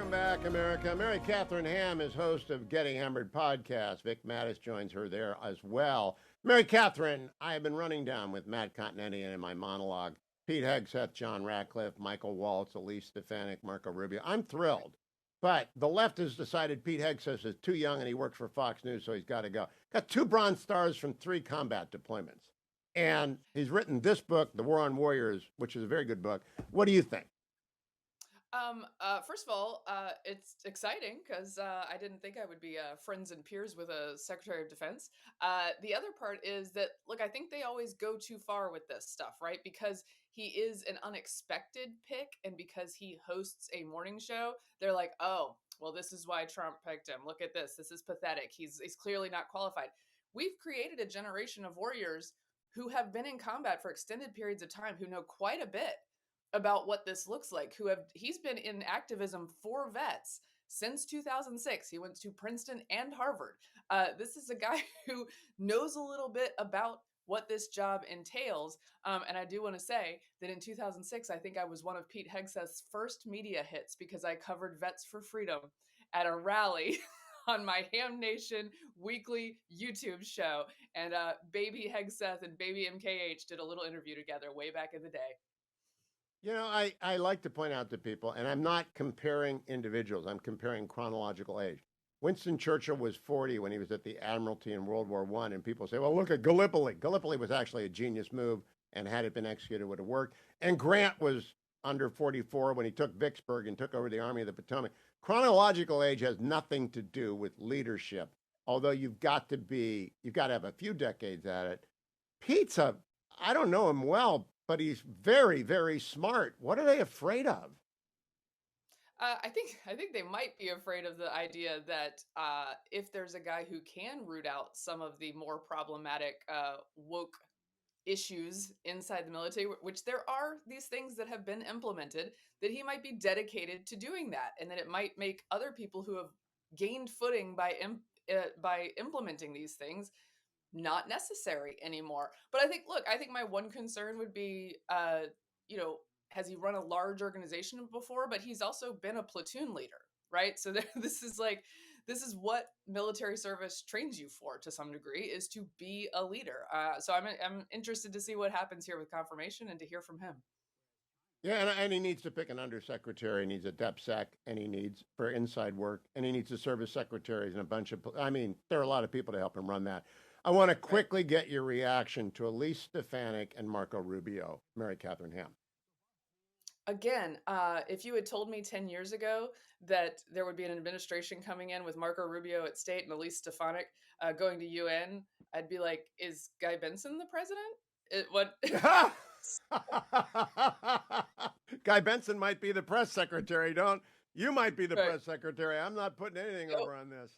Welcome back, America. Mary Katharine Ham is host of Getting Hammered podcast. Vic Mattis joins her there as well. Mary Katharine, I have been running down with Matt Continenti in my monologue. Pete Hegseth, John Ratcliffe, Michael Waltz, Elise Stefanik, Marco Rubio. I'm thrilled. But the left has decided Pete Hegseth is too young and he works for Fox News, so he's got to go. Got 2 Bronze Stars from 3 combat deployments. And he's written this book, The War on Warriors, which is a very good book. What do you think? First of all, it's exciting because I didn't think I would be friends and peers with a Secretary of Defense. The other part is that, look, I think they always go too far with this stuff, right? Because he is an unexpected pick, and because he hosts a morning show, they're like, oh, well, this is why Trump picked him. Look at this. This is pathetic. He's clearly not qualified. We've created a generation of warriors who have been in combat for extended periods of time, who know quite a bit about what this looks like, he's been in activism for vets since 2006. He went to Princeton and Harvard. This is a guy who knows a little bit about what this job entails. And I do want to say that in 2006, I think I was one of Pete Hegseth's first media hits because I covered Vets for Freedom at a rally on my Ham Nation weekly YouTube show. And Baby Hegseth and Baby MKH did a little interview together way back in the day. You know, I like to point out to people, and I'm not comparing individuals, I'm comparing chronological age. Winston Churchill was 40 when he was at the Admiralty in World War I, and people say, well, look at Gallipoli. Gallipoli was actually a genius move, and had it been executed, would have worked. And Grant was under 44 when he took Vicksburg and took over the Army of the Potomac. Chronological age has nothing to do with leadership, although you've got to have a few decades at it. I don't know him well, but he's very, very smart. What are they afraid of? I think they might be afraid of the idea that if there's a guy who can root out some of the more problematic woke issues inside the military, which there are these things that have been implemented, that he might be dedicated to doing that, and that it might make other people who have gained footing by implementing these things not necessary anymore. But I think my one concern would be, has he run a large organization before? But he's also been a platoon leader, right? So this is what military service trains you for to some degree, is to be a leader. So I'm interested to see what happens here with confirmation and to hear from him. Yeah, and he needs to pick an undersecretary, he needs a DepSec, and he needs for inside work, and he needs to serve as secretaries and a bunch of, I mean, there are a lot of people to help him run that. I want to quickly get your reaction to Elise Stefanik and Marco Rubio, Mary Katharine Ham. Again, if you had told me 10 years ago that there would be an administration coming in with Marco Rubio at state and Elise Stefanik going to UN, I'd be like, is Guy Benson the president? What? Guy Benson might be the press secretary. You might be the Right. press secretary. I'm not putting anything over on this.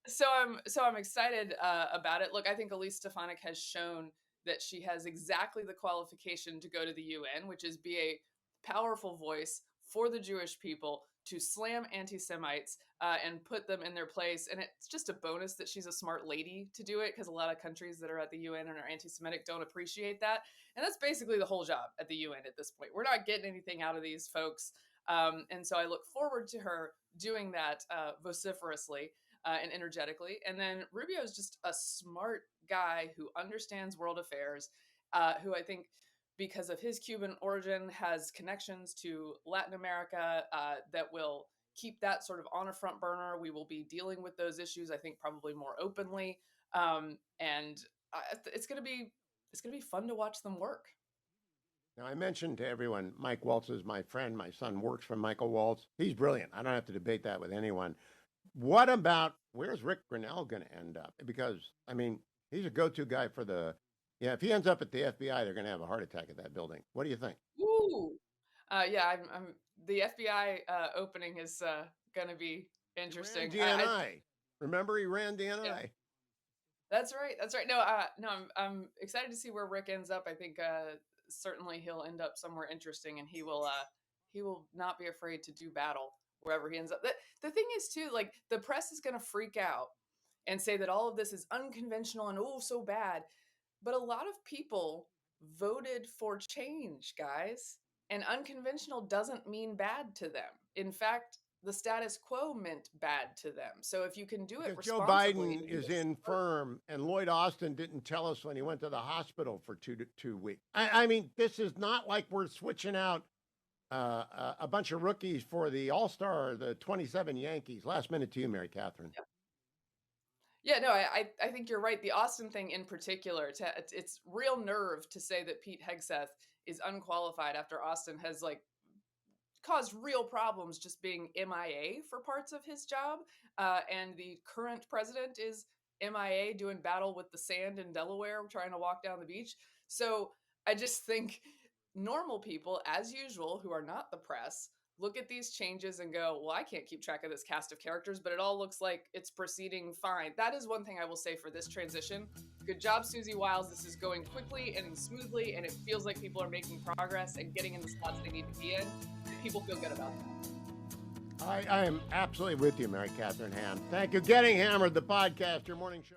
So I'm excited about it. Look, I think Elise Stefanik has shown that she has exactly the qualification to go to the UN, which is be a powerful voice for the Jewish people to slam anti-Semites and put them in their place. And it's just a bonus that she's a smart lady to do it, because a lot of countries that are at the UN and are anti-Semitic don't appreciate that. And that's basically the whole job at the UN at this point. We're not getting anything out of these folks. And so I look forward to her doing that vociferously and energetically. And then Rubio is just a smart guy who understands world affairs, who I think, because of his Cuban origin, has connections to Latin America that will keep that sort of on a front burner. We will be dealing with those issues, I think, probably more openly, and it's going to be fun to watch them work. Now, I mentioned to everyone, Mike Waltz is my friend. My son works for Michael Waltz. He's brilliant. I don't have to debate that with anyone. What about, where's Rick Grinnell going to end up? Because, I mean, he's a go-to guy for if he ends up at the FBI, they're going to have a heart attack at that building. What do you think? Ooh, yeah, I'm the FBI opening is going to be interesting. He ran DNI. Remember, he ran DNI. Yeah. That's right. That's right. No, I'm excited to see where Rick ends up. I think certainly he'll end up somewhere interesting, and he will not be afraid to do battle wherever he ends up. The thing is too, like, the press is going to freak out and say that all of this is unconventional and oh so bad, but a lot of people voted for change, guys, and unconventional doesn't mean bad to them. In fact, the status quo meant bad to them. So if you can do it Because Joe responsibly, Biden is infirm, and Lloyd Austin didn't tell us when he went to the hospital for 2 weeks. I mean, this is not like we're switching out a bunch of rookies for the All-Star, the 27 Yankees. Last minute to you, Mary Catherine. Yeah, no, I think you're right. The Austin thing in particular, it's real nerve to say that Pete Hegseth is unqualified after Austin has like caused real problems just being MIA for parts of his job. And the current president is MIA doing battle with the sand in Delaware, trying to walk down the beach. So I just think normal people, as usual, who are not the press, look at these changes and go, well, I can't keep track of this cast of characters, but it all looks like it's proceeding fine. That is one thing I will say for this transition. Good job, Susie Wiles. This is going quickly and smoothly, and it feels like people are making progress and getting in the spots they need to be in. People feel good about that. I am absolutely with you, Mary Catherine Ham. Thank you. Getting Hammered, the podcast, your morning show.